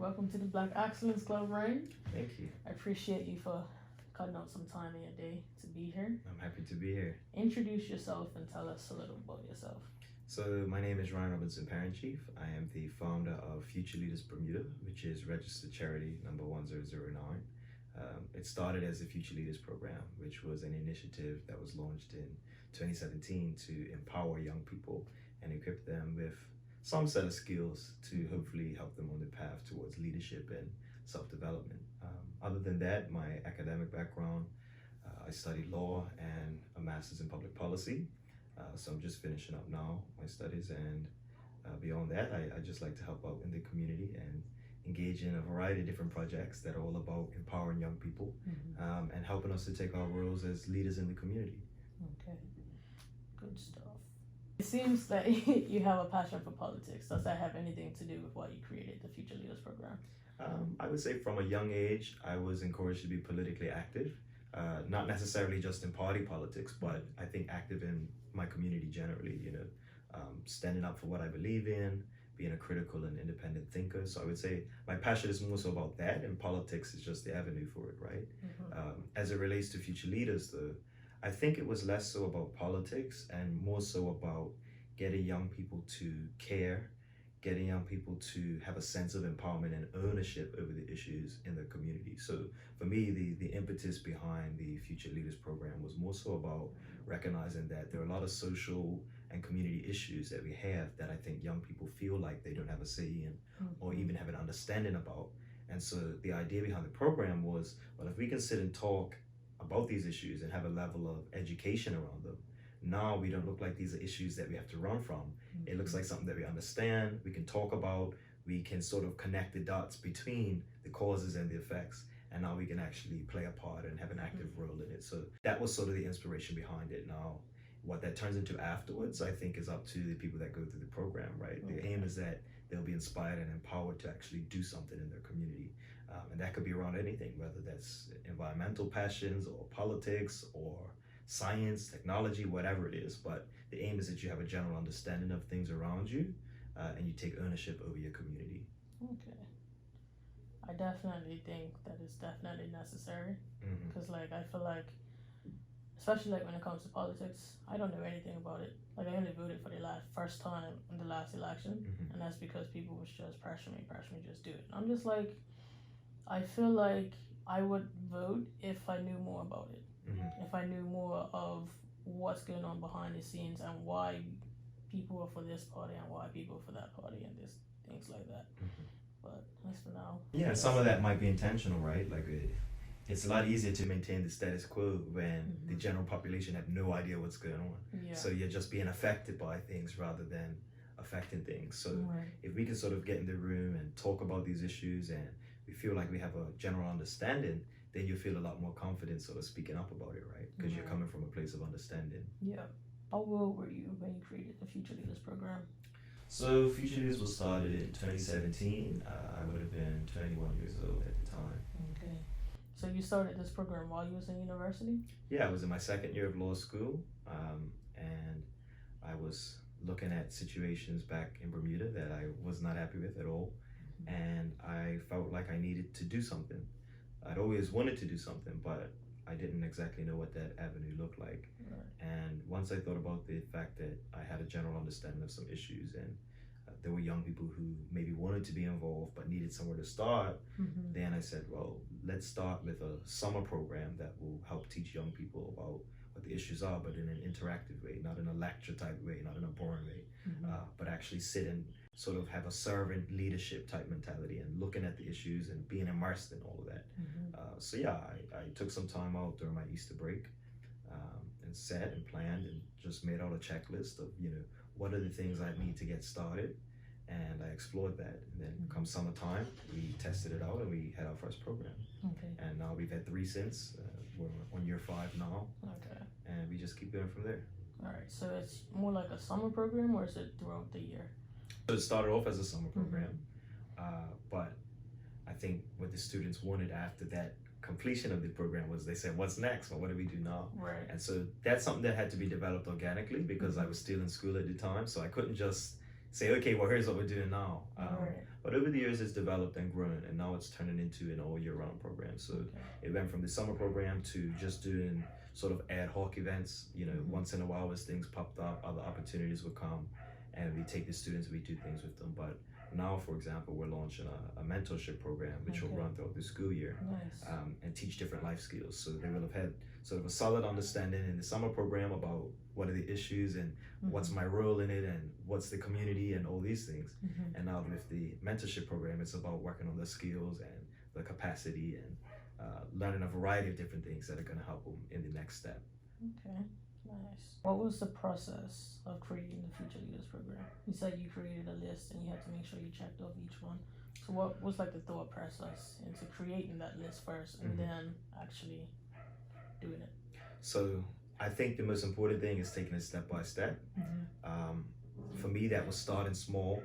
welcome to the Black Excellence Club, Ryan. Thank you. I appreciate you for cutting out some time in your day to be here. I'm happy to be here. Introduce yourself and tell us a little about yourself. So my name is Ryan Robinson-Perinchief. I am the founder of Future Leaders Bermuda, which is registered charity number 1009. It started as the Future Leaders Program, which was an initiative that was launched in 2017 to empower young people and equip them with some set of skills to hopefully help them on the path towards leadership and self-development. Other than that, my academic background, I studied law and a master's in public policy. So I'm just finishing up now my studies, and beyond that, I just like to help out in the community and engage in a variety of different projects that are all about empowering young people and helping us to take our roles as leaders in the community. Okay, good stuff. It seems that you have a passion for politics. Does that have anything to do with why you created the Future Leaders Program? I would say from a young age, I was encouraged to be politically active. Not necessarily just in party politics, but I think active in my community generally, standing up for what I believe in, being a critical and independent thinker. So I would say my passion is more so about that, and politics is just the avenue for it, right? As it relates to future leaders, though, I think it was less so about politics and more so about getting young people to care, getting young people to have a sense of empowerment and ownership over the issues in the community. So for me, the impetus behind the Future Leaders Program was more so about recognizing that there are a lot of social and community issues that we have that I think young people feel like they don't have a say in or even have an understanding about. And so the idea behind the program was, well, if we can sit and talk about these issues and have a level of education around them, now we don't look like these are issues that we have to run from. It looks like something that we understand, we can talk about, we can sort of connect the dots between the causes and the effects, and now we can actually play a part and have an active role in it. So that was sort of the inspiration behind it. Now, what that turns into afterwards, I think, is up to the people that go through the program, right? The aim is that they'll be inspired and empowered to actually do something in their community. And that could be around anything, whether that's environmental passions or politics or science, technology, whatever it is. But the aim is that you have a general understanding of things around you and you take ownership over your community. Okay. I definitely think that it's definitely necessary because I feel like, especially when it comes to politics, I don't know anything about it. I only voted for the first time in the last election, and that's because people was just pressure me, just do it. And I'm just like, I feel like I would vote if I knew more about it. If I knew more of what's going on behind the scenes and why people are for this party and why people are for that party and this things like that. But as for now. Yeah, some of that might be intentional, right? It's a lot easier to maintain the status quo when the general population have no idea what's going on. Yeah. So you're just being affected by things rather than affecting things. So if we can sort of get in the room and talk about these issues and we feel like we have a general understanding, then you feel a lot more confident sort of speaking up about it, right? Because you're coming from a place of understanding. Yeah. How old were you when you created the Future Leaders Program? So Future Leaders was started in 2017. I would have been 21 years old at the time. Okay. So you started this program while you was in university? Yeah, I was in my second year of law school, and I was looking at situations back in Bermuda that I was not happy with at all, and I felt like I needed to do something. I'd always wanted to do something, but I didn't exactly know what that avenue looked like. And once I thought about the fact that I had a general understanding of some issues and there were young people who maybe wanted to be involved but needed somewhere to start, then I said, well, let's start with a summer program that will help teach young people about what the issues are, but in an interactive way, not in a lecture type way, not in a boring way, but actually sit and sort of have a servant leadership type mentality and looking at the issues and being immersed in all of that. So yeah, I took some time out during my Easter break and sat and planned and just made out a checklist of, what are the things I need to get started, and I explored that. And then come summertime, we tested it out and we had our first program. And now we've had 3 since. We're on year 5 now. And we just keep going from there. All right, so it's more like a summer program, or is it throughout the year? So it started off as a summer program, but I think what the students wanted after that completion of the program was they said, what's next? Well, what do we do now? Right. And so that's something that had to be developed organically because I was still in school at the time, so I couldn't just say, okay, well, here's what we're doing now. But over the years, it's developed and grown, and now it's turning into an all year round program. So it went from the summer program to just doing sort of ad hoc events. You know, once in a while, as things popped up, other opportunities would come, and we take the students and we do things with them. But now, for example, we're launching a mentorship program which will run throughout the school year. Nice. And teach different life skills. So they will have had sort of a solid understanding in the summer program about what are the issues and what's my role in it and what's the community and all these things. And now with the mentorship program, it's about working on the skills and the capacity and learning a variety of different things that are going to help them in the next step. Okay, nice. What was the process of creating the Future Leaders program? You said you created a list and you had to make sure you checked off each one. So what was like the thought process into creating that list first and then actually doing it? So I think the most important thing is taking it step by step. For me, that was starting small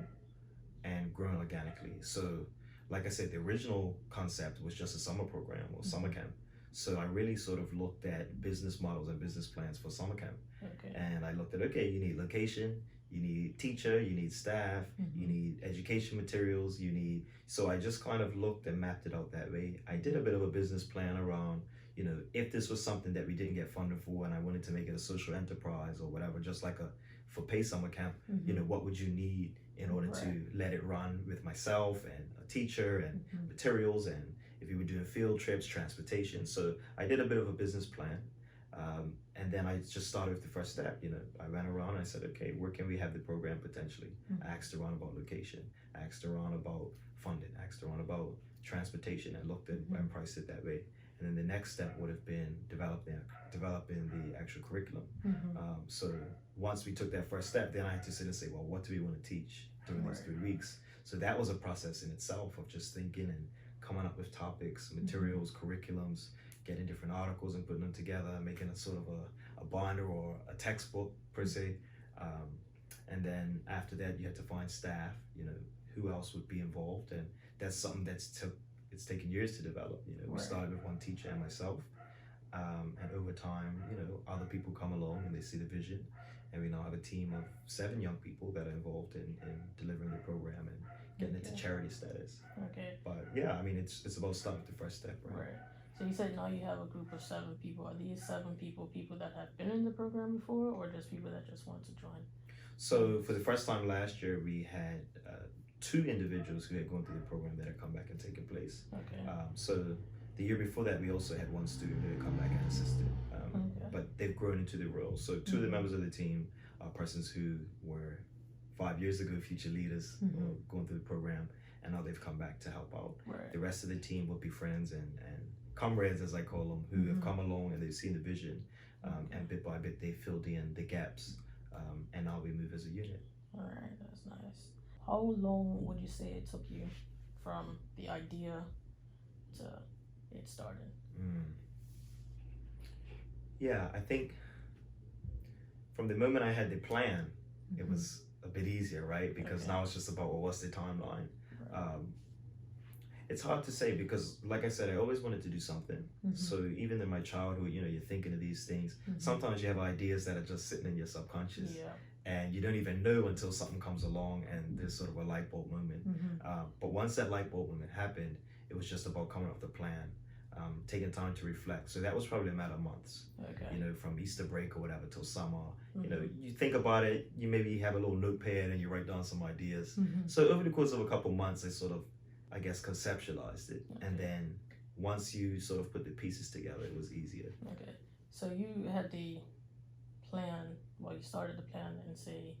and growing organically. So like I said, the original concept was just a summer program or summer camp. So I really sort of looked at business models and business plans for summer camp. And I looked at, okay, you need location, you need teacher, you need staff, you need education materials, so I just kind of looked and mapped it out that way. I did a bit of a business plan around, you know, if this was something that we didn't get funded for and I wanted to make it a social enterprise or whatever, just like for paid summer camp, you know, what would you need in order to let it run with myself and a teacher and materials, and if you were doing field trips, transportation. So I did a bit of a business plan. And then I just started with the first step. You know, I ran around and I said, okay, where can we have the program potentially? I asked around about location, I asked around about funding, I asked around about transportation, and looked at and priced it that way. And then the next step would have been developing the actual curriculum. So once we took that first step, then I had to sit and say, well, what do we want to teach during these 3 weeks? So that was a process in itself of just thinking and coming up with topics, materials, curriculums, getting different articles and putting them together, making a sort of a binder or a textbook per se. And then after that, you had to find staff, you know, who else would be involved. And that's something it's taken years to develop. You know, we started with one teacher and myself. And over time, you know, other people come along and they see the vision. And we now have a team of 7 young people that are involved in delivering the program and getting it to charity status. But yeah, I mean, it's about starting with the first step, right? So you said now you have a group of 7 people. Are these 7 people that have been in the program before, or just people that just want to join? So for the first time last year, we had 2 individuals who had gone through the program that had come back and taken place. So the year before that, we also had 1 student who had come back and assisted. But they've grown into the role. So 2 of the members of the team are persons who were 5 years ago future leaders going through the program, and now they've come back to help out. The rest of the team will be friends and comrades, as I call them, who have come along and they've seen the vision, and bit by bit they filled in the gaps, and now we move as a unit. All right, that's nice. How long would you say it took you from the idea to it starting? Yeah, I think from the moment I had the plan, it was a bit easier, right? Because now it's just about, well, what's the timeline? It's hard to say because, like I said, I always wanted to do something. So even in my childhood, you know, you're thinking of these things. Sometimes you have ideas that are just sitting in your subconscious, and you don't even know until something comes along and there's sort of a light bulb moment. But once that light bulb moment happened, it was just about coming up with a plan, taking time to reflect. So that was probably a matter of months. You know, from Easter break or whatever till summer. You know, you think about it, you maybe have a little notepad and you write down some ideas. So over the course of a couple months, I sort of, I guess, conceptualized it. And then once you sort of put the pieces together, it was easier. So you had the plan, well, you started the plan in, say,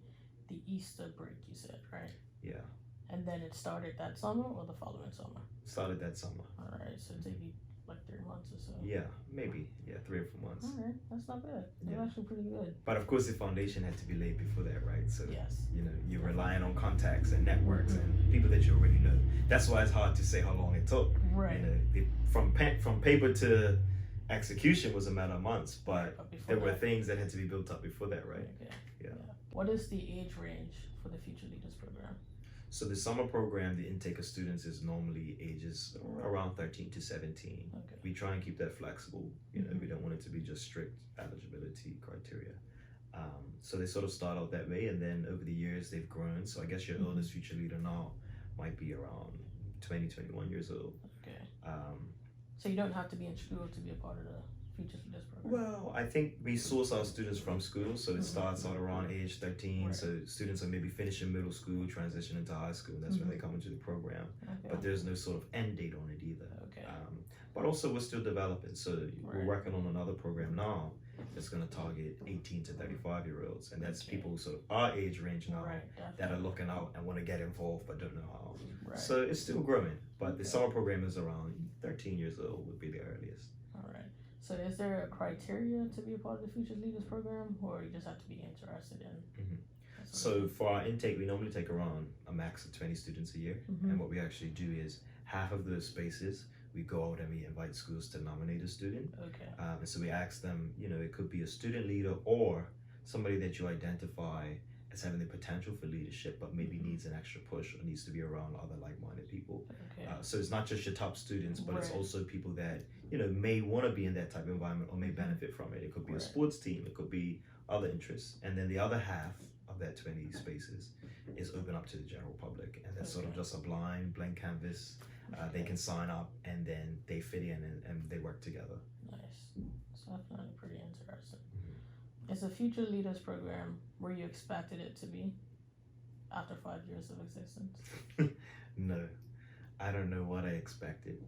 the Easter break, you said, right? Yeah. And then it started that summer or the following summer? Started that summer. All right, so maybe like 3 months or so. Yeah, maybe. Yeah, 3 or 4 months. All right, that's not bad. That's actually pretty good. But of course, the foundation had to be laid before that, right? So, yes, you know, you're relying on contacts and networks and people that you already know. That's why it's hard to say how long it took. Right. You know, from paper to execution was a matter of months, but there were things that had to be built up before that, right? Yeah. What is the age range for the Future Leaders program? So the summer program, the intake of students is normally ages around 13 to 17. We try and keep that flexible. You know, we don't want it to be just strict eligibility criteria. So they sort of start out that way, and then over the years they've grown. So I guess your oldest future leader now might be around 20, 21 years old. Okay. Um, So you don't have to be in school to be a part of the Future Leaders program? well, I think we source our students from school, so it starts out around age 13. Right. So students are maybe finishing middle school, transition into high school, and that's when they come into the program. Okay. But there's no sort of end date on it either. Okay. But also we're still developing, so we're Right. working on another program now that's going to target 18 to 35-year-olds, and that's Okay. people sort of our age range now Right, that are definitely. looking out and want to get involved but don't know how. Right. So it's still growing, but the Okay. summer program is around 13 years old would be the earliest. All right. So is there a criteria to be a part of the Future Leaders program, or you just have to be interested in? Mhm. that sort of So thing? for our intake, we normally take around a max of 20 students a year, Mhm. and what we actually do is half of those spaces we go out and we invite schools to nominate a student. Okay. And so we ask them, it could be a student leader or somebody that you identify as having the potential for leadership, but maybe needs an extra push or needs to be around other like-minded people. Okay. So it's not just your top students, but it's Right. also people that, may want to be in that type of environment or may benefit from it. It could be a Right. sports team, it could be other interests. And then the other half of that 20 spaces is open up to the general public. And that's sort of Okay. just a blank canvas. They can sign up and then they fit in and they work together. Nice. It's definitely pretty interesting. Mm-hmm. Is the Future Leaders program where you expected it to be after 5 years of existence? No, I don't know what I expected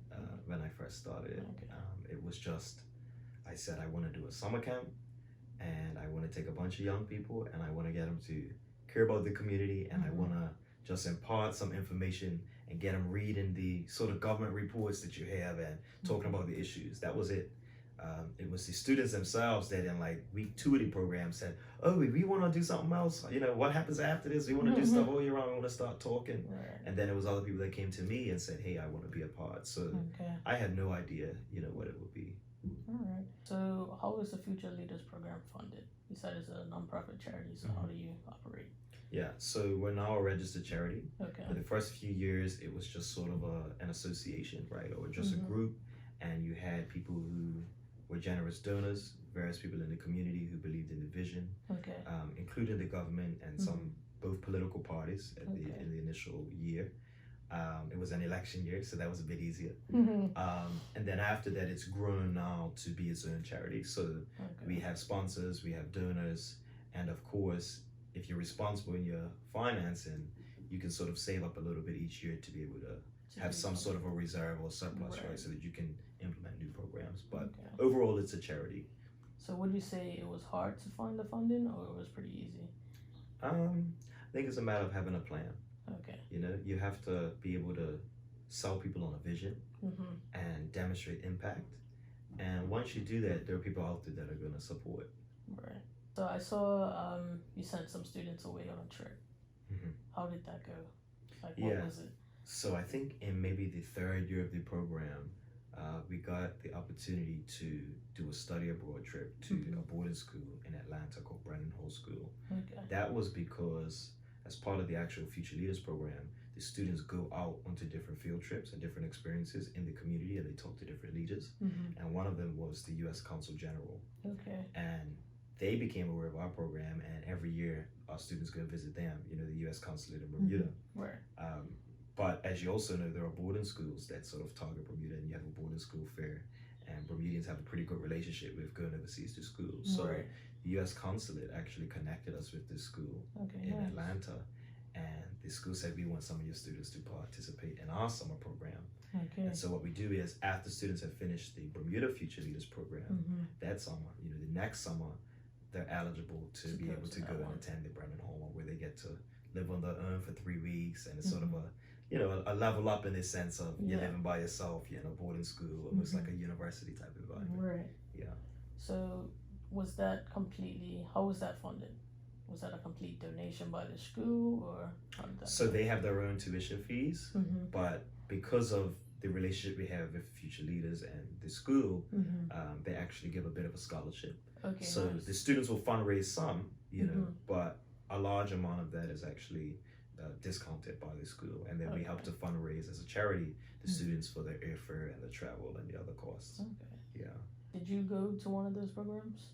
when I first started. Okay. It was just, I said I want to do a summer camp and I want to take a bunch of young people and I want to get them to care about the community and I want to just impart some information and get them reading the sort of government reports that you have and talking about the issues. That was it. It was the students themselves that in like week 2 of the program said, oh, we want to do something else. What happens after this? We want to do stuff all year round. We want to start talking. Right. And then it was other people that came to me and said, hey, I want to be a part. So Okay. I had no idea, what it would be. All right. So how is the Future Leaders program funded? You said it's a nonprofit charity, so how do you operate? Yeah, so we're now a registered charity. Okay. For the first few years, it was just sort of an association, right? Or just a group. And you had people who were generous donors, various people in the community who believed in the vision, Okay. including the government and both political parties in the initial year. It was an election year, so that was a bit easier. And then after that, it's grown now to be its own charity. So we have sponsors, we have donors, and of course, if you're responsible in your financing, you can sort of save up a little bit each year to be able to have some sort of a reserve or surplus, right? So that you can implement new programs. But overall, it's a charity. So would you say it was hard to find the funding, or it was pretty easy? I think it's a matter of having a plan. Okay. You have to be able to sell people on a vision Mm-hmm. and demonstrate impact. And once you do that, there are people out there that are going to support. Right. So I saw you sent some students away on a trip. Mhm. How did that go? Like, what was it? So I think in maybe the 3rd year of the program, we got the opportunity to do a study abroad trip to a boarding school in Atlanta called Brennan Hall School. Okay. That was because as part of the actual Future Leaders program, the students go out onto different field trips and different experiences in the community and they talk to different leaders. Mm-hmm. And one of them was the U.S. Consul General. Okay. And they became aware of our program, and every year our students go and visit them, the U.S. Consulate in Bermuda. Right. But as you also know, there are boarding schools that sort of target Bermuda, and you have a boarding school fair, and Bermudians have a pretty good relationship with going overseas to school. So the U.S. Consulate actually connected us with this school in Atlanta, and the school said, we want some of your students to participate in our summer program. Okay. And so what we do is, after students have finished the Bermuda Future Leaders program, that summer, the next summer, they're eligible to be able to go and attend the Brennan Hall, where they get to live on their own for 3 weeks, and it's sort of a level up in the sense of you're living by yourself, you're in a boarding school, almost like a university type environment. Right. Yeah. So was that how was that funded? Was that a complete donation by the school, or how did that So go? they have their own tuition fees, but because of the relationship we have with Future Leaders and the school, they actually give a bit of a scholarship. Okay. So the students will fundraise some, but a large amount of that is actually discounted by the school, and then we help to fundraise as a charity the students for their airfare and the travel and the other costs. Okay. Yeah. Did you go to one of those programs?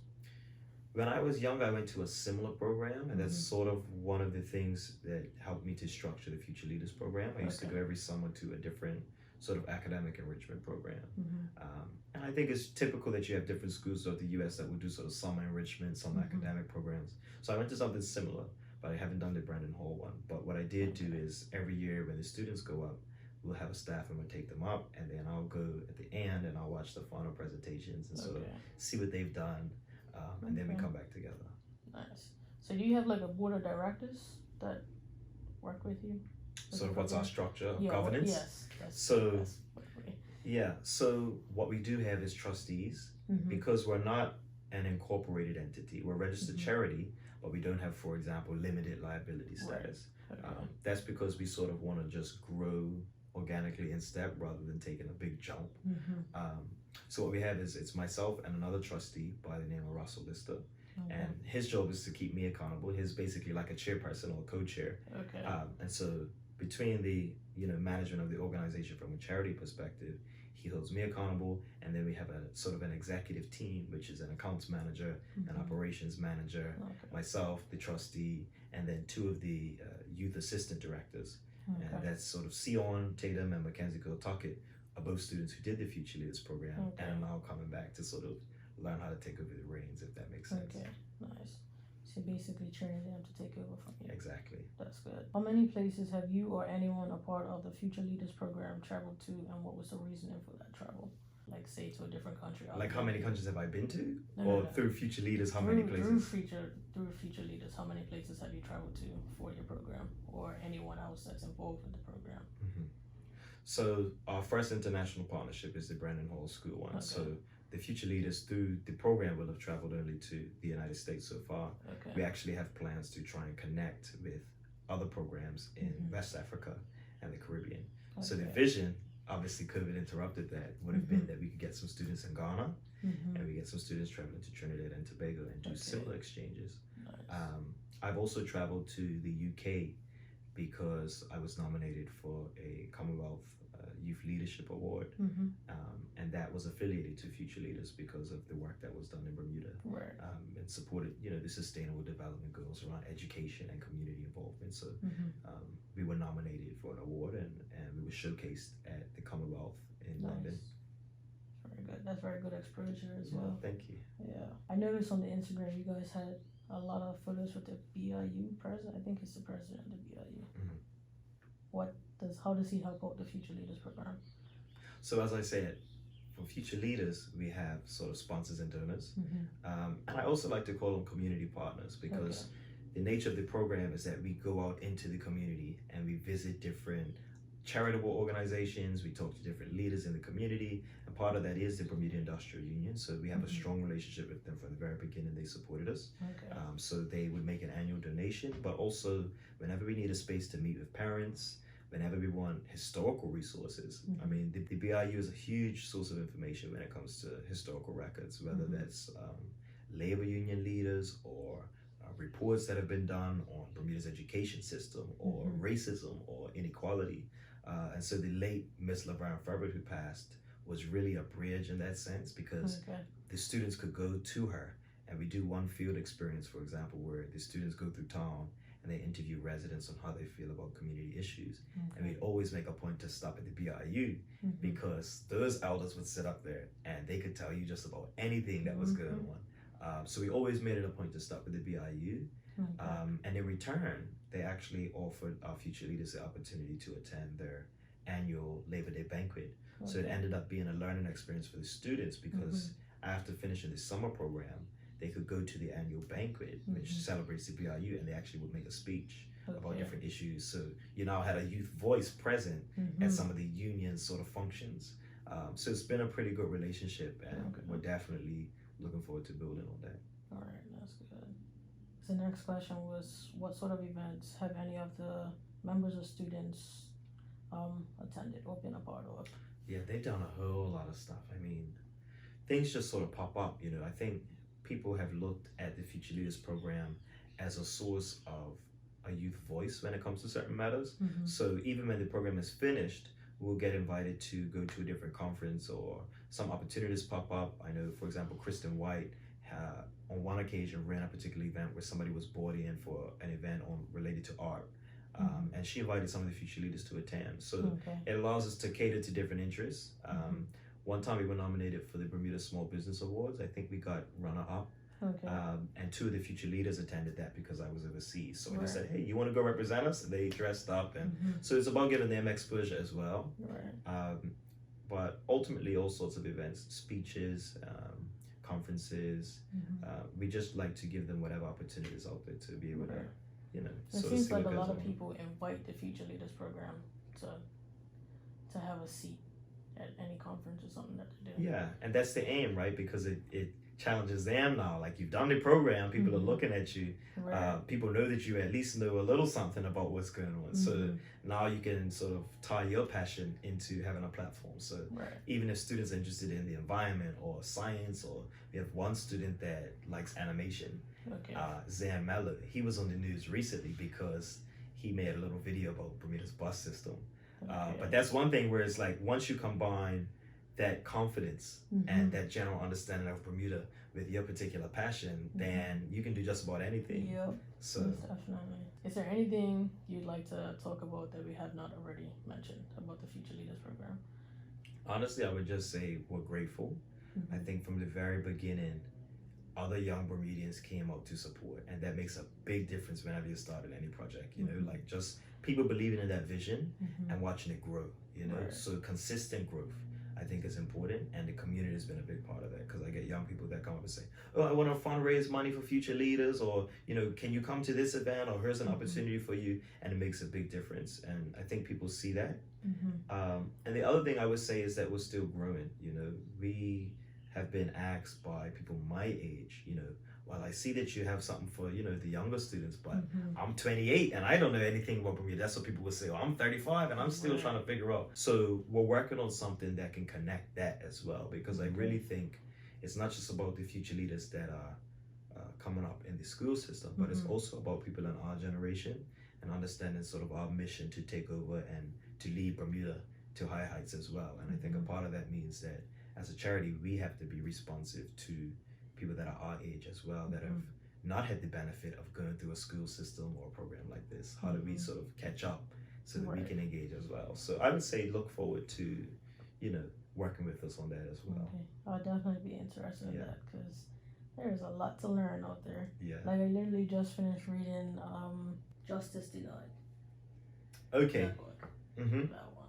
When I was young, I went to a similar program, and that's sort of one of the things that helped me to structure the Future Leaders program. I used to go every summer to a different sort of academic enrichment program. And I think it's typical that you have different schools throughout the US that will do sort of summer enrichment, some academic programs. So I went to something similar, but I haven't done the Brandon Hall one. But what I did do is every year when the students go up, we'll have a staff member take them up, and then I'll go at the end and I'll watch the final presentations and sort of see what they've done. And then we come back together. Nice. So do you have like a board of directors that work with you? Sort of what's our structure of governance? Yes. So what we do have is trustees, because we're not an incorporated entity. We're a registered charity, but we don't have, for example, limited liability status. That's because we sort of want to just grow organically in step rather than taking a big jump. So what we have is it's myself and another trustee by the name of Russell Lister. And his job is to keep me accountable. He's basically like a chairperson or a co-chair. And so between the management of the organization from a charity perspective, he holds me accountable, and then we have a sort of an executive team, which is an accounts manager, an operations manager, myself, the trustee, and then two of the youth assistant directors. And that's sort of Sion Tatum and Mackenzie Cole-Tuckett are both students who did the Future Leaders program and are now coming back to sort of learn how to take over the reins, if that makes sense. Okay, nice. So basically training them to take over from you. Exactly. That's good. How many places have you or anyone a part of the Future Leaders program traveled to, and what was the reasoning for that travel? Like, say, to a different country. Like, how many countries have I been to? No. Through Future Leaders, many places? Through Future Leaders, how many places have you traveled to for your program, or anyone else that's involved with the program? So our first international partnership is the Brandon Hall School one. So the Future Leaders through the program will have traveled only to the United States so far. We actually have plans to try and connect with other programs in West Africa and the Caribbean. So the vision, obviously COVID interrupted that, would have been that we could get some students in Ghana and we get some students traveling to Trinidad and Tobago and do similar exchanges. I've also traveled to the UK because I was nominated for a Commonwealth Youth Leadership Award, and that was affiliated to Future Leaders because of the work that was done in Bermuda, and supported the Sustainable Development Goals around education and community involvement. So we were nominated for an award, and we were showcased at the Commonwealth in London. Very good. That's very good exposure as well. Thank you. Yeah, I noticed on the Instagram you guys had a lot of photos with the BIU president. I think it's the president of the BIU. How does he help out the Future Leaders program? So as I said, for Future Leaders, we have sort of sponsors and donors. And I also like to call them community partners, because the nature of the program is that we go out into the community and we visit different charitable organizations, we talk to different leaders in the community, and part of that is the Bermuda Industrial Union. So we have a strong relationship with them from the very beginning. They supported us. So they would make an annual donation, but also whenever we need a space to meet with parents, whenever we want historical resources. I mean, the BIU is a huge source of information when it comes to historical records, whether that's labor union leaders or reports that have been done on Bermuda's education system or racism or inequality. And so the late Miss LeBron Ferber, who passed, was really a bridge in that sense, because the students could go to her, and we do one field experience, for example, where the students go through town and they interview residents on how they feel about community issues. And we always make a point to stop at the BIU, because those elders would sit up there and they could tell you just about anything that was going on. So we always made it a point to stop at the BIU. And in return, they actually offered our Future Leaders the opportunity to attend their annual Labor Day banquet. So it ended up being a learning experience for the students, because after finishing the summer program, they could go to the annual banquet, which celebrates the BIU, and they actually would make a speech about different issues. So you now had a youth voice present at some of the union sort of functions. So it's been a pretty good relationship, and we're definitely looking forward to building on that. All right, that's good. The next question was, what sort of events have any of the members or students attended or been a part of? Yeah, they've done a whole lot of stuff. I mean, things just sort of pop up. I think people have looked at the Future Leaders program as a source of a youth voice when it comes to certain matters. So even when the program is finished, we'll get invited to go to a different conference, or some opportunities pop up. I know, for example, Kristen White on one occasion ran a particular event where somebody was brought in for an event on related to art. And she invited some of the future leaders to attend. So it allows us to cater to different interests. One time we were nominated for the Bermuda Small Business Awards. I think we got runner-up. And two of the future leaders attended that because I was overseas. So they said, hey, you want to go represent us? And they dressed up. And so it's about giving them exposure as well. But ultimately, all sorts of events, speeches, conferences. We just like to give them whatever opportunities out there to be able to, you know. It seems like a lot of people invite the Future Leaders program to have a seat at any conference or something that they do. Yeah, and that's the aim, right? Because it challenges them now. Like, you've done the program, people are looking at you. People know that you at least know a little something about what's going on. So now you can sort of tie your passion into having a platform. So even if students are interested in the environment or science, or we have one student that likes animation, Zan Mello, he was on the news recently because he made a little video about Bermuda's bus system. But that's one thing where it's like, once you combine that confidence and that general understanding of Bermuda with your particular passion, then you can do just about anything. So definitely. Is there anything you'd like to talk about that we have not already mentioned about the Future Leaders program? Honestly, I would just say we're grateful. I think from the very beginning, other young Bermudians came out to support, and that makes a big difference whenever you start any project, you know, like just people believing in that vision and watching it grow, you know. So consistent growth, I think, is important, and the community has been a big part of that, because I get young people that come up and say, oh, I want to fundraise money for future leaders, or, you know, can you come to this event, or here's an opportunity for you, and it makes a big difference, and I think people see that. And the other thing I would say is that we're still growing, you know. We have been asked by people my age, you know, well, I see that you have something for, you know, the younger students, but I'm 28 and I don't know anything about Bermuda. That's what people would say. Oh, I'm 35 and I'm still trying to figure out. So we're working on something that can connect that as well, because I really think it's not just about the future leaders that are coming up in the school system, but it's also about people in our generation and understanding sort of our mission to take over and to lead Bermuda to high heights as well. And I think a part of that means that as a charity, we have to be responsive to people that are our age as well, that have not had the benefit of going through a school system or a program like this. How do we sort of catch up so that we can engage as well? So I would say look forward to, you know, working with us on that as well. I'll definitely be interested in that, because there's a lot to learn out there. Like, I literally just finished reading Justice Denied. That book. That one.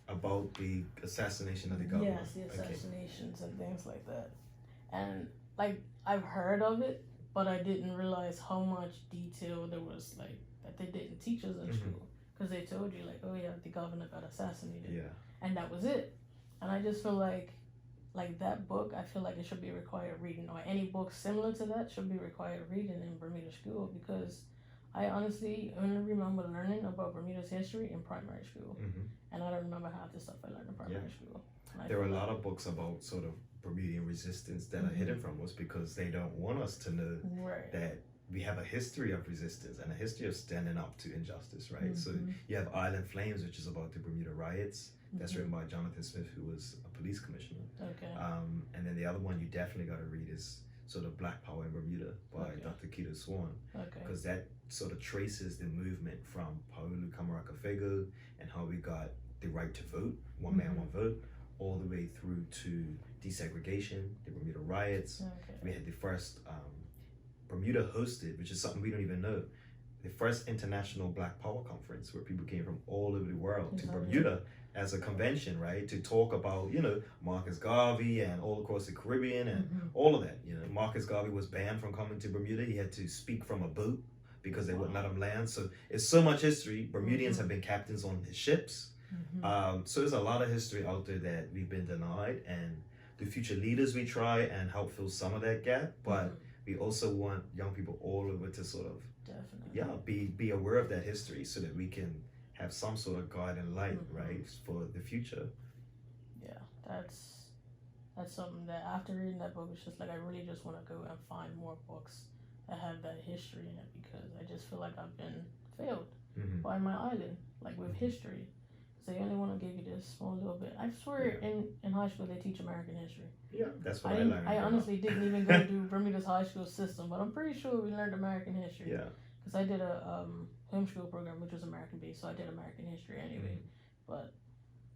About the assassination of the governor. Yes, the assassinations and things like that. And like, I've heard of it, but I didn't realize how much detail there was, like, that they didn't teach us in school. Because they told you, like, oh yeah, the governor got assassinated. And that was it. And I just feel like that book, I feel like it should be required reading, or any book similar to that should be required reading in Bermuda school, because I honestly only remember learning about Bermuda's history in primary school. And I don't remember half the stuff I learned in primary school. There are a lot of books about sort of Bermudian resistance that are hidden from us, because they don't want us to know that we have a history of resistance and a history of standing up to injustice, right? So you have Island Flames, which is about the Bermuda riots. That's written by Jonathan Smith, who was a police commissioner. And then the other one you definitely got to read is sort of Black Power in Bermuda by Dr. Keto Swan, because that sort of traces the movement from Paulu Kamaraka-Fego and how we got the right to vote, one man, one vote, all the way through to desegregation, the Bermuda riots. We had the first Bermuda hosted, which is something we don't even know, the first international Black Power conference, where people came from all over the world to Bermuda as a convention, right, to talk about, you know, Marcus Garvey and all across the Caribbean and all of that. You know, Marcus Garvey was banned from coming to Bermuda. He had to speak from a boat because they wouldn't let him land. So it's so much history. Bermudians have been captains on his ships. So there's a lot of history out there that we've been denied, and the future leaders, we try and help fill some of that gap, but we also want young people all over to sort of be aware of that history, so that we can have some sort of guiding light, right, for the future. That's something that after reading that book, it's just like, I really just want to go and find more books that have that history in it, because I just feel like I've been failed by my island, like with history. they only want to give you this small little bit. I swear, in high school they teach American history. Yeah, that's what I learned. I honestly didn't even go to Bermuda's high school system, but I'm pretty sure we learned American history. Yeah. Because I did a homeschool program which was American based, so I did American history anyway. But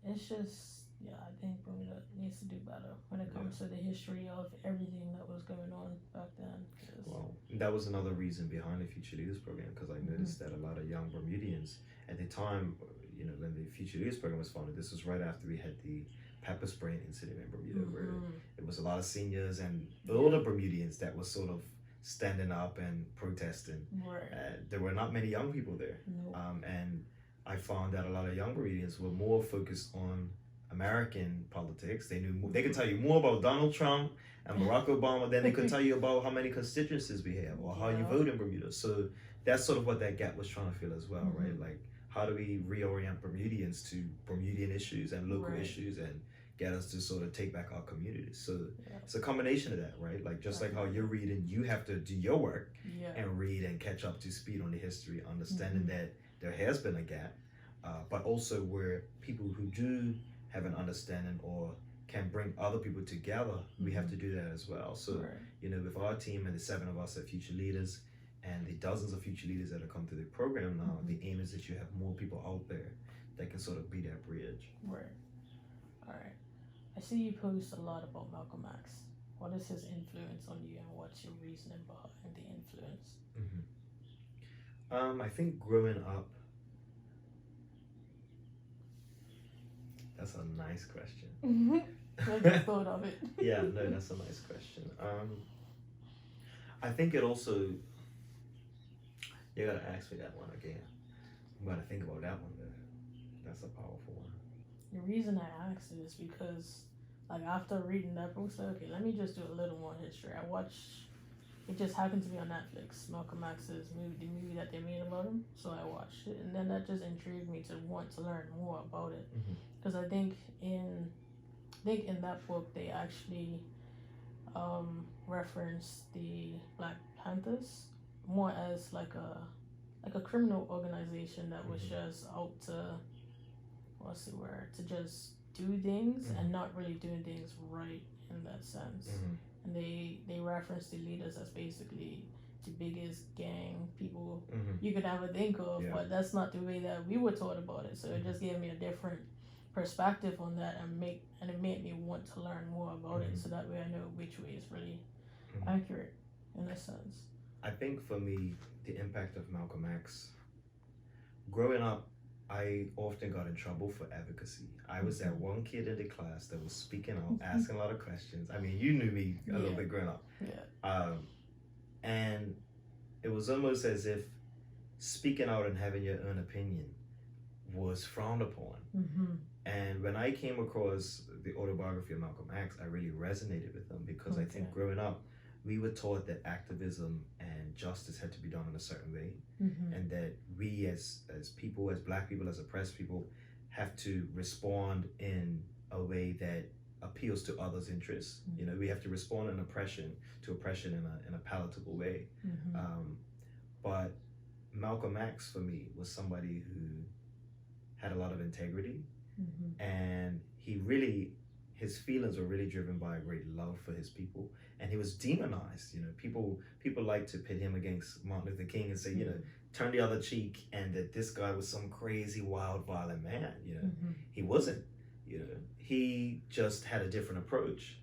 it's just, I think Bermuda needs to do better when it comes to the history of everything that was going on back then. Well, that was another reason behind the Future Leaders program, because I noticed that a lot of young Bermudians at the time, when the Future Leaders program was founded, this was right after we had the pepper spraying incident in Bermuda, where it was a lot of seniors and older Bermudians that was sort of standing up and protesting. Right. There were not many young people there. Nope. And I found that a lot of young Bermudians were more focused on American politics. They knew they could tell you more about Donald Trump and Barack Obama than they could tell you about how many constituencies we have or how you vote in Bermuda. So that's sort of what that gap was trying to fill as well, right? Like, how do we reorient Bermudians to Bermudian issues and local issues and get us to sort of take back our communities? So it's a combination of that, right? Like, just like how you're reading, you have to do your work and read and catch up to speed on the history, understanding that there has been a gap, but also where people who do have an understanding or can bring other people together, we have to do that as well. So, with our team and the 7 of us at Future Leaders and the dozens of future leaders that have come through the program now, the aim is that you have more people out there that can sort of be that bridge. Right. All right. I see you post a lot about Malcolm X. What is his influence on you, and what's your reasoning behind the influence? I think growing up, that's a nice question. I just thought of it. Yeah, no, that's a nice question. I think it also, you gotta ask me that one again. I'm gonna think about that one though. That's a powerful one. The reason I asked it is because, like, after reading that book, I said, okay, let me just do a little more history. I watched, it just happened to be on Netflix, Malcolm X's movie, the movie that they made about him. So I watched it, and then that just intrigued me to want to learn more about it. Because I think in that book they actually referenced the Black Panthers more as like a criminal organization that was just out to, what's the word, to just do things and not really doing things right in that sense. And they referenced the leaders as basically the biggest gang people you could ever think of, but that's not the way that we were taught about it. So it just gave me a different perspective on that, and it made me want to learn more about it, so that way I know which way is really accurate in a sense. I think for me, the impact of Malcolm X, growing up, I often got in trouble for advocacy. I was that one kid in the class that was speaking out, asking a lot of questions. I mean, you knew me a little bit growing up. And it was almost as if speaking out and having your own opinion was frowned upon. And when I came across the autobiography of Malcolm X, I really resonated with them, because I think growing up, we were taught that activism and justice had to be done in a certain way, and that we as people, as Black people, as oppressed people, have to respond in a way that appeals to others' interests. We have to respond to oppression in a palatable way. But Malcolm X, for me, was somebody who had a lot of integrity, and his feelings were really driven by a great love for his people, and he was demonized. People like to pit him against Martin Luther King and say, turn the other cheek, and that this guy was some crazy, wild, violent man. He wasn't. He just had a different approach.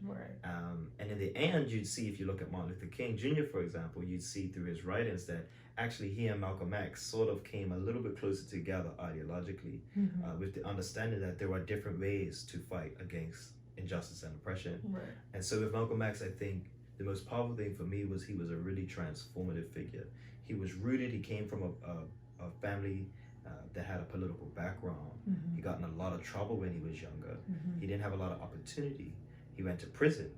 And in the end, you'd see, if you look at Martin Luther King Jr., for example, you'd see through his writings that actually he and Malcolm X sort of came a little bit closer together ideologically, with the understanding that there were different ways to fight against injustice and oppression. And so with Malcolm X, I think the most powerful thing for me was he was a really transformative figure. He was rooted, he came from a family that had a political background. He got in a lot of trouble when he was younger. He didn't have a lot of opportunity. He went to prison.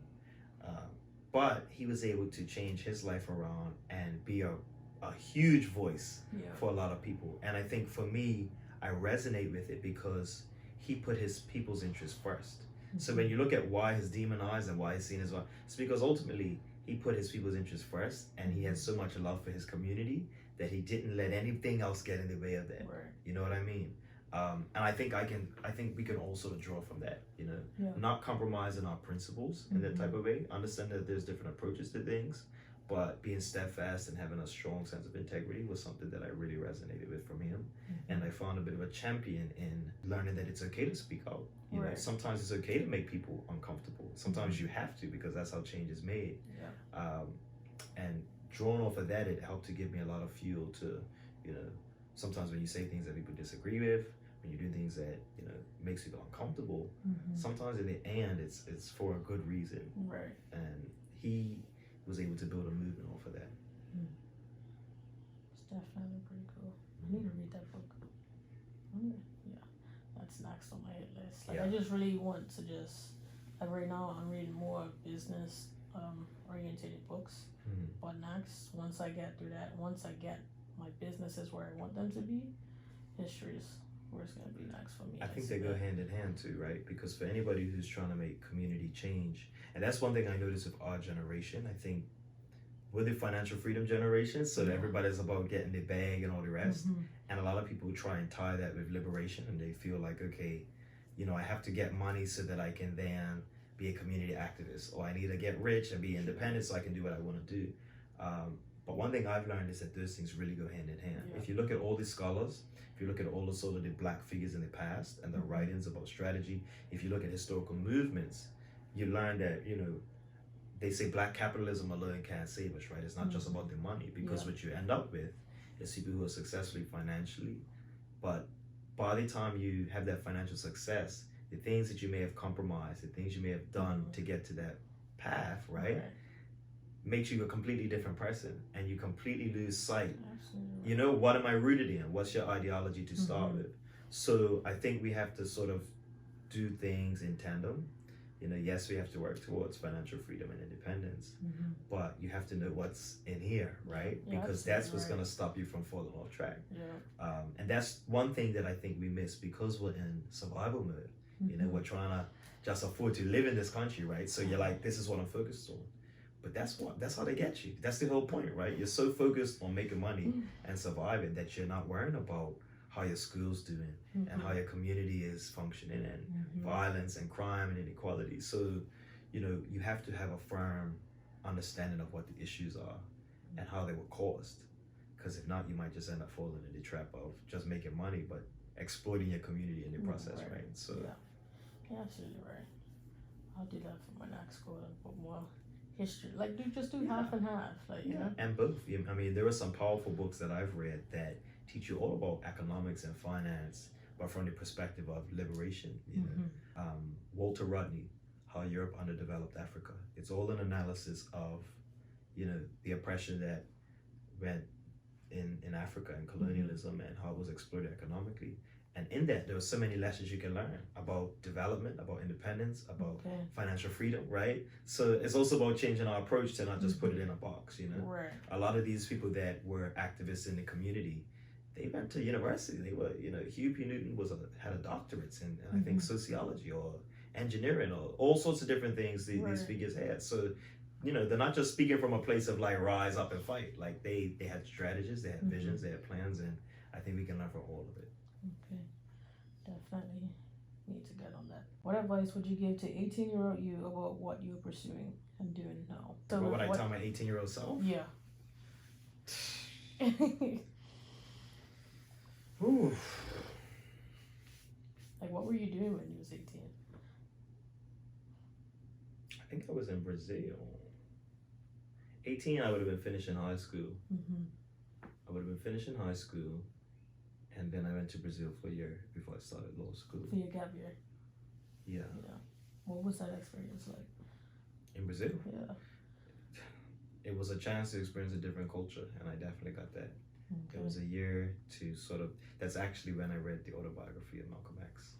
But he was able to change his life around and be a huge voice for a lot of people. And I think for me, I resonate with it because he put his people's interests first. So when you look at why he's demonized and why he's seen as well, it's because ultimately he put his people's interests first, and he had so much love for his community that he didn't let anything else get in the way of that. You know what I mean? And I think we can also draw from that, you know, Yeah. not compromising our principles in that type of way. Understand that there's different approaches to things, but being steadfast and having a strong sense of integrity was something that I really resonated with from him. And I found a bit of a champion in learning that it's okay to speak out. You know, sometimes it's okay to make people uncomfortable. Sometimes you have to, because that's how change is made. And drawing off of that, it helped to give me a lot of fuel to, you know, sometimes when you say things that people disagree with, when you do things that, you know, makes people uncomfortable, sometimes in the end it's for a good reason. Right. And he was able to build a movement off of that. It's definitely pretty cool. I need to read that book. Yeah, that's next on my hit list. Like, I just really want to just, like, right now I'm reading more business orientated books. But next, once I get through that, once I get my businesses where I want them to be, history is where it's going to be next for me. I think they go hand in hand too, right? Because for anybody who's trying to make community change, and that's one thing I noticed with our generation, I think we're the financial freedom generation, so that everybody's about getting their bag and all the rest. And a lot of people try and tie that with liberation, and they feel like, okay, you know, I have to get money so that I can then be a community activist, or I need to get rich and be independent so I can do what I want to do. But one thing I've learned is that those things really go hand in hand. If you look at all the scholars, if you look at all the sort of the black figures in the past and the writings about strategy, if you look at historical movements, you learn that, you know, they say black capitalism alone can't save us, right? It's not just about the money, because what you end up with is people who are successfully financially, but by the time you have that financial success, the things that you may have compromised, the things you may have done to get to that path, right, makes you a completely different person, and you completely lose sight. You know, what am I rooted in? What's your ideology to start with? So I think we have to sort of do things in tandem. You know, yes, we have to work towards financial freedom and independence, but you have to know what's in here, right? Because that's what's going to stop you from falling off track. And that's one thing that I think we miss, because we're in survival mode. You know, we're trying to just afford to live in this country, right? So you're like, this is what I'm focused on. But that's how they get you. That's the whole point, right? You're so focused on making money and surviving that you're not worrying about how your school's doing and how your community is functioning, and violence and crime and inequality. So, you know, you have to have a firm understanding of what the issues are and how they were caused. Because if not, you might just end up falling in the trap of just making money, but exploiting your community in the process, right? So you're absolutely right. I'll do that for my next goal, and put more history. Like, do half and half. Like, you know? And both. I mean, there are some powerful books that I've read that teach you all about economics and finance, but from the perspective of liberation. You know, Walter Rodney, How Europe Underdeveloped Africa. It's all an analysis of, you know, the oppression that went in Africa and colonialism and how it was exploited economically. And in that, there are so many lessons you can learn about development, about independence, about financial freedom, right? So it's also about changing our approach to not just put it in a box, you know? A lot of these people that were activists in the community, they went to university. They were, you know, Huey P. Newton had a doctorate in I think sociology or engineering or all sorts of different things these figures had. So, you know, they're not just speaking from a place of like rise up and fight. Like they had strategies, they had visions, they had plans, and I think we can learn from all of it. Okay, definitely need to get on that. What advice would you give to 18-year-old you about what you're pursuing and doing now? So what would I tell my 18-year-old self? Yeah. Ooh. Like, what were you doing when you was 18? I think I was in Brazil. 18, I would have been finishing high school. I would have been finishing high school, and then I went to Brazil for a year before I started law school. For your gap year? Yeah. What was that experience like? In Brazil? Yeah. It was a chance to experience a different culture, and I definitely got that. It was a year to sort of, that's actually when I read the autobiography of Malcolm X.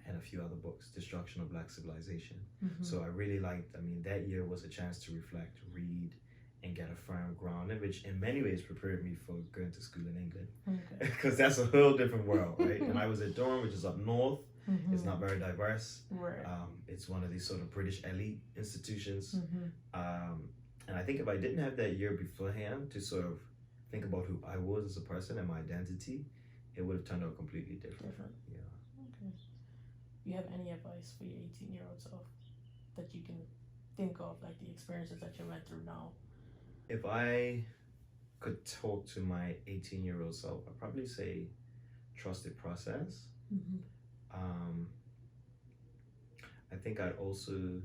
And a few other books, Destruction of Black Civilization. So I really liked, I mean, that year was a chance to reflect, read, and get a firm ground, which in many ways prepared me for going to school in England. Because that's a whole different world, right? And I was at Durham, which is up north. It's not very diverse. It's one of these sort of British elite institutions. And I think if I didn't have that year beforehand to sort of think about who I was as a person and my identity, it would have turned out completely different. Yeah. Okay. Do you have any advice for your 18-year-old self that you can think of, like the experiences that you went through now? If I could talk to my 18-year-old self, I'd probably say trust the process. Mm-hmm. I think I'd also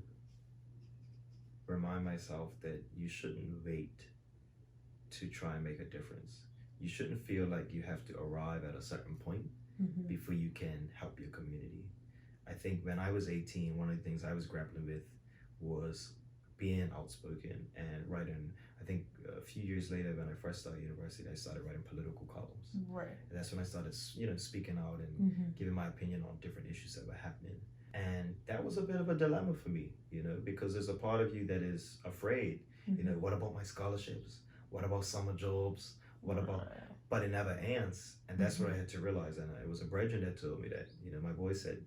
remind myself that you shouldn't wait to try and make a difference. You shouldn't feel like you have to arrive at a certain point Mm-hmm. before you can help your community. I think when I was 18, one of the things I was grappling with was being outspoken and writing. I think a few years later, when I first started university, I started writing political columns. Right. And that's when I started, speaking out and Mm-hmm. giving my opinion on different issues that were happening. And that was a bit of a dilemma for me, because there's a part of you that is afraid. Mm-hmm. What about my scholarships? What about summer jobs? What about? Right. But it never ends, and that's what I had to realize. And it was a brethren that told me that. My boy said,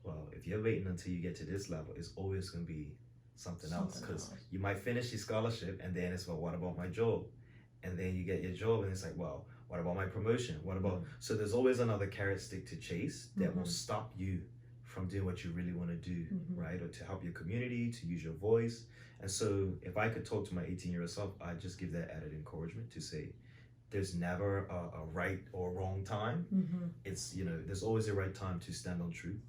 "Well, if you're waiting until you get to this level, it's always going to be something else, because you might finish your scholarship, and then it's, well, what about my job? And then you get your job, and it's like, well, what about my promotion? What about?" So there's always another carrot stick to chase that will stop you from doing what you really want to do, right? Or to help your community, to use your voice. And so if I could talk to my 18-year-old self, I'd just give that added encouragement to say, there's never a right or wrong time. Mm-hmm. It's, there's always a right time to stand on truth,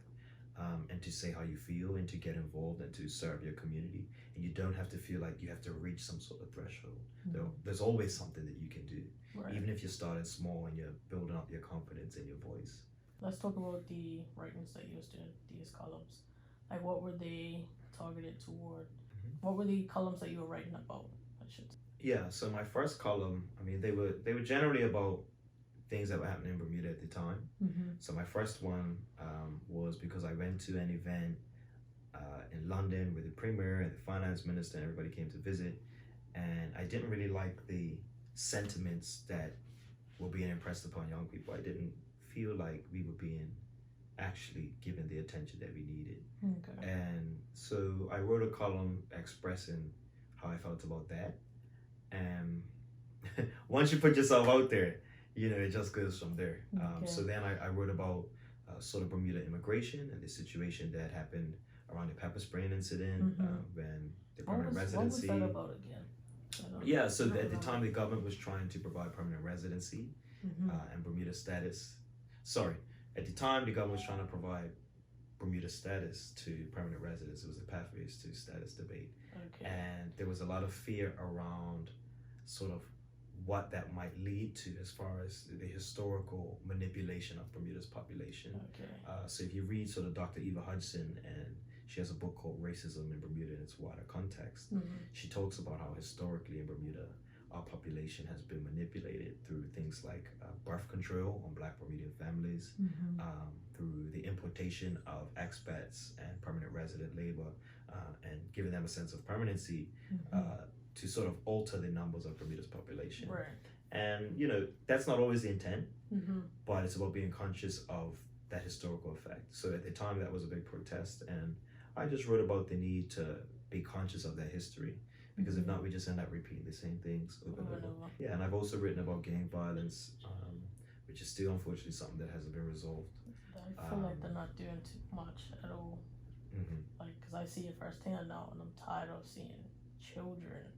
and to say how you feel, and to get involved, and to serve your community. And you don't have to feel like you have to reach some sort of threshold. There's always something that you can do, Right. even if you're starting small and you're building up your confidence and your voice. Let's talk about the writings that you used in these columns. Like, what were they targeted toward? What were the columns that you were writing about? I should say. Yeah, so my first column, they were generally about things that were happening in Bermuda at the time. Mm-hmm. So my first one was because I went to an event in London with the Premier and the Finance Minister, and everybody came to visit. And I didn't really like the sentiments that were being impressed upon young people. I didn't feel like we were being actually given the attention that we needed. Okay. And so I wrote a column expressing how I felt about that. And once you put yourself out there, it just goes from there. Okay. So then I wrote about sort of Bermuda immigration and the situation that happened around the pepper spraying incident, when the permanent residency. What was that about again? Yeah, so at the time the government was trying to provide permanent residency and Bermuda status. Sorry, at the time the government was trying to provide Bermuda status to permanent residents. It was a pathways to status debate. Okay. And there was a lot of fear around sort of what that might lead to as far as the historical manipulation of Bermuda's population. Okay. So if you read sort of Dr. Eva Hudson, and she has a book called Racism in Bermuda in its Wider Context, she talks about how historically in Bermuda, our population has been manipulated through things like birth control on Black Bermudian families, through the importation of expats and permanent resident labor, and giving them a sense of permanency to sort of alter the numbers of Bermuda's population. Right. And, that's not always the intent, but it's about being conscious of that historical effect. So at the time, that was a big protest, and I just wrote about the need to be conscious of that history, because if not, we just end up repeating the same things over and over. Yeah, and I've also written about gang violence, which is still unfortunately something that hasn't been resolved. I feel like they're not doing too much at all. Like, because I see it firsthand now, and I'm tired of seeing children,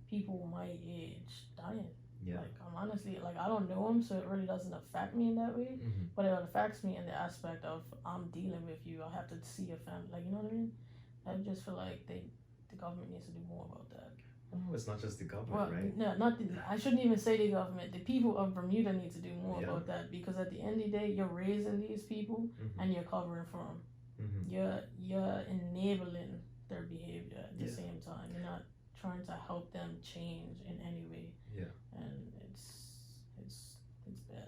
people my age, dying. Yeah. Like, I'm honestly, I don't know them, so it really doesn't affect me in that way. But it affects me in the aspect of, I'm dealing with you, I have to see your family. Like, you know what I mean? I just feel like the government needs to do more about that. Oh, it's not just the government, right? No, I shouldn't even say the government. The people of Bermuda need to do more about that, because at the end of the day, you're raising these people and you're covering for them. You're enabling their behavior at the same time. You're not trying to help them change in any way. Yeah. And it's bad.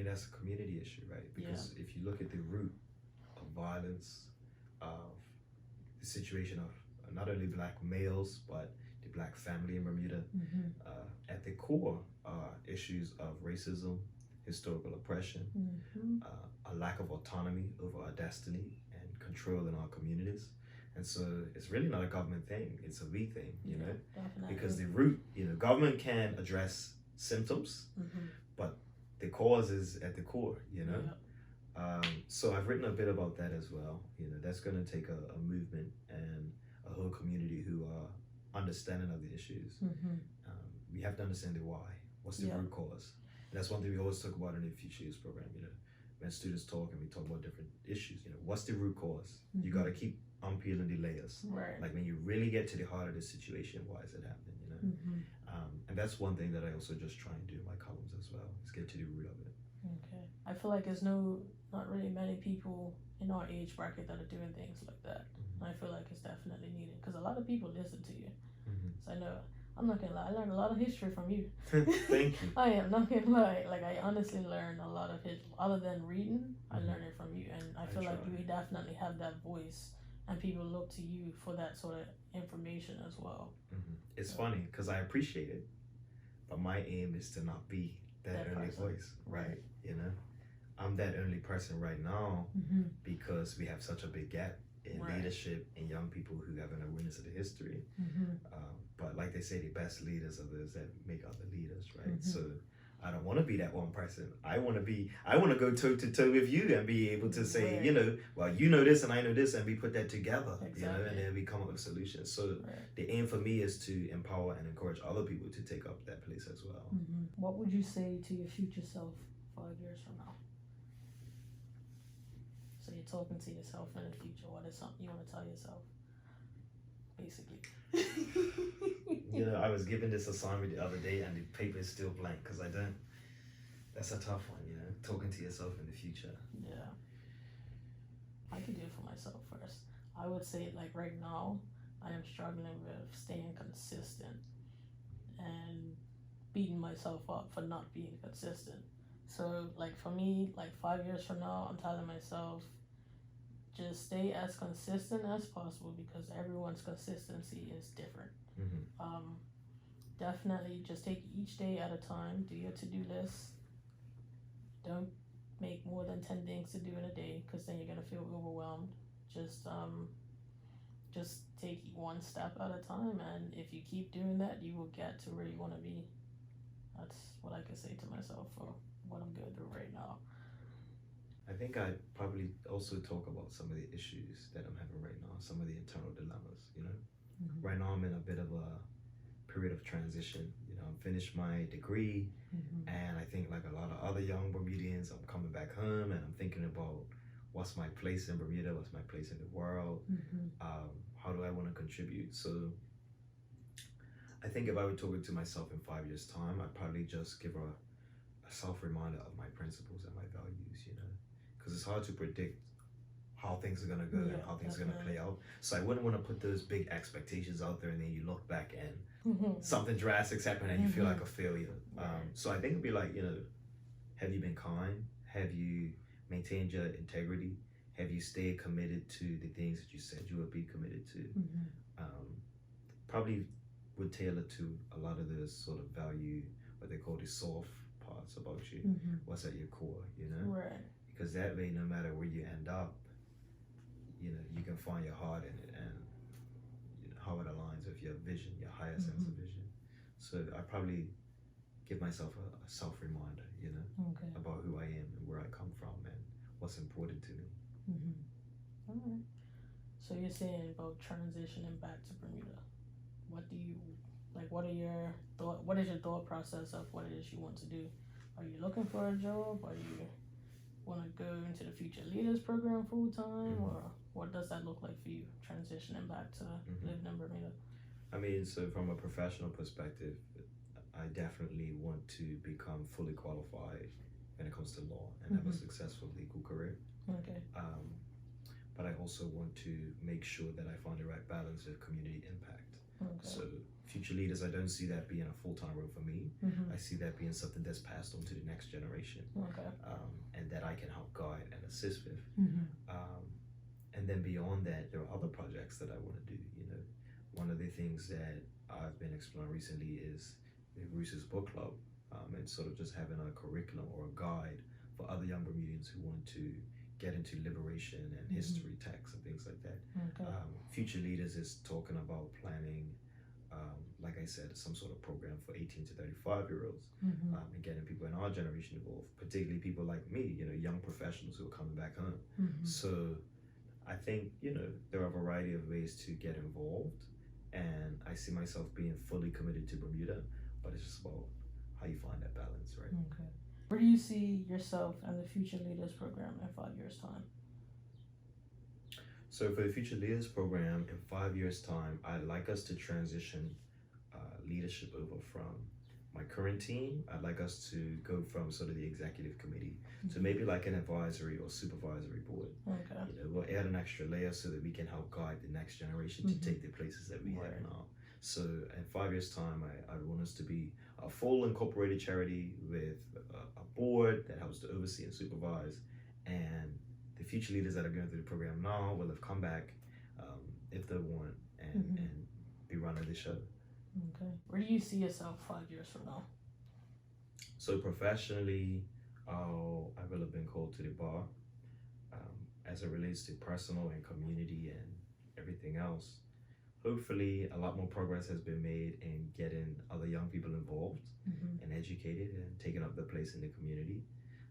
That's a community issue, right? Because if you look at the root of violence, of the situation of not only Black males, but the Black family in Bermuda, at the core are issues of racism, historical oppression, a lack of autonomy over our destiny and control in our communities. And so it's really not a government thing, it's a we thing, Definitely. because the root, government can address symptoms, but the cause is at the core, you know. Yeah. So I've written a bit about that as well. You know, that's going to take a movement and a whole community who are understanding of the issues. We have to understand the why. What's the root cause? And that's one thing we always talk about in the Future Youth program. You know, when students talk and we talk about different issues, you know, what's the root cause? You got to keep unpeeling the layers. Right. Like when you really get to the heart of the situation, why is it happening? You know, and that's one thing that I also just try and do in my columns as well, is get to the root of it. Okay. I feel like there's not really many people in our age bracket that are doing things like that. And I feel like it's definitely needed because a lot of people listen to you. So I know, I'm not gonna lie, I learned a lot of history from you. Thank you. I am not gonna lie. Like, I honestly learned a lot of history. Other than reading, I learned it from you. And I feel like you definitely have that voice and people look to you for that sort of information as well. It's funny because I appreciate it, but my aim is to not be that only voice, right? You know, I'm that only person right now because we have such a big gap in leadership in young people who have an awareness of the history. But like they say, the best leaders are those that make other leaders, right? So I don't want to be that one person. I want to go toe to toe with you and be able to say, you know, well, you know this and I know this, and we put that together, you know, and then we come up with solutions. So the aim for me is to empower and encourage other people to take up that place as well. What would you say to your future self 5 years from now? So you're talking to yourself in the future. What is something you want to tell yourself? Basically. You know, I was given this assignment the other day and the paper is still blank because I don't. That's a tough one, you know, talking to yourself in the future. Yeah. I can do it for myself first. I would say, like, right now, I am struggling with staying consistent and beating myself up for not being consistent. So, like, for me, like, 5 years from now, I'm telling myself, just stay as consistent as possible because everyone's consistency is different. Definitely just take each day at a time. Do your to-do list. Don't make more than 10 things to do in a day because then you're going to feel overwhelmed. Just take one step at a time, and if you keep doing that, you will get to where you want to be. That's what I can say to myself for what I'm going through right now. I think I'd probably also talk about some of the issues that I'm having right now, some of the internal dilemmas, you know. Right now I'm in a bit of a period of transition. You know, I'm finished my degree, and I think like a lot of other young Bermudians, I'm coming back home and I'm thinking about what's my place in Bermuda, what's my place in the world, how do I want to contribute. So I think if I were talking to myself in 5 years' time, I'd probably just give a self-reminder of my principles and my values, you know, because it's hard to predict how things are going to go and how things are going to play out. So I wouldn't want to put those big expectations out there and then you look back and something drastic's happened and you feel like a failure. So I think it'd be like, you know, have you been kind? Have you maintained your integrity? Have you stayed committed to the things that you said you would be committed to? Probably would tailor to a lot of those sort of value, what they call the soft parts about you. What's at your core, you know? Right. Because that way, no matter where you end up, you know, you can find your heart in it and you know, how it aligns with your vision, your higher sense of vision. So I probably give myself a self-reminder, you know, about who I am and where I come from and what's important to me. All right. So you're saying about transitioning back to Bermuda. What do you, like, what is your thought process of what it is you want to do? Are you looking for a job? Are you want to go into the Future Leaders program full time, or what does that look like for you, transitioning back to living in Bermuda? I mean, so from a professional perspective, I definitely want to become fully qualified when it comes to law and have a successful legal career. But I also want to make sure that I find the right balance of community impact. So Future Leaders, I don't see that being a full-time role for me. I see that being something that's passed on to the next generation, and that I can help guide and assist with. And then beyond that, there are other projects that I want to do. You know, one of the things that I've been exploring recently is the Roosters Book Club, and sort of just having a curriculum or a guide for other young Bermudians who want to get into liberation and history texts and things like that. Future Leaders is talking about planning like I said, some sort of program for 18 to 35-year-olds, Mm-hmm. and getting people in our generation involved, particularly people like me, young professionals who are coming back home. Mm-hmm. So I think, there are a variety of ways to get involved, and I see myself being fully committed to Bermuda, but it's just about how you find that balance, right? Okay. Where do you see yourself and the Future Leaders Program in 5 years' time? So for the Future Leaders Program, in 5 years' time, I'd like us to transition leadership over from my current team. I'd like us to go from sort of the executive committee to maybe like an advisory or supervisory board. Okay. We'll add an extra layer so that we can help guide the next generation to take the places that we have now. So in 5 years' time, I want us to be a full incorporated charity with a board that helps to oversee and supervise, and the future leaders that are going through the program now will have come back if they want and be running the show. Okay. Where do you see yourself 5 years from now? So professionally, I will have been called to the bar. As it relates to personal and community and everything else, hopefully a lot more progress has been made in getting other young people involved and educated and taking up their place in the community.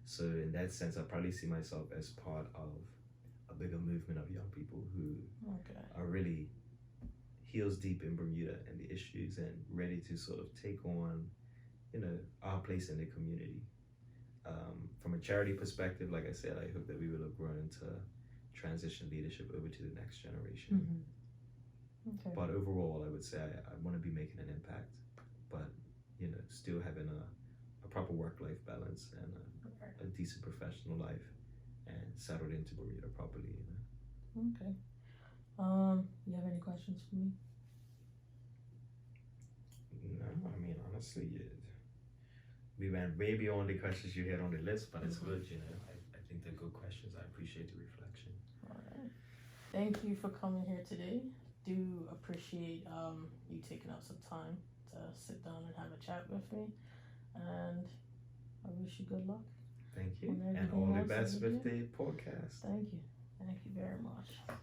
So in that sense, I probably see myself as part of a bigger movement of young people who are really heels deep in Bermuda and the issues and ready to sort of take on, our place in the community. From a charity perspective, like I said, I hope that we will have grown to transition leadership over to the next generation. Okay. But overall, I would say I want to be making an impact, but still having a proper work-life balance and a decent professional life and settled into Bermuda properly. Okay. You have any questions for me? No, I mean, honestly, we went way beyond the questions you had on the list, but it's good, I think they're good questions. I appreciate the reflection. All right. Thank you for coming here today. Do appreciate you taking out some time to sit down and have a chat with me, and I wish you good luck. Thank you, And and all the everything else best that you with the podcast. Thank you very much.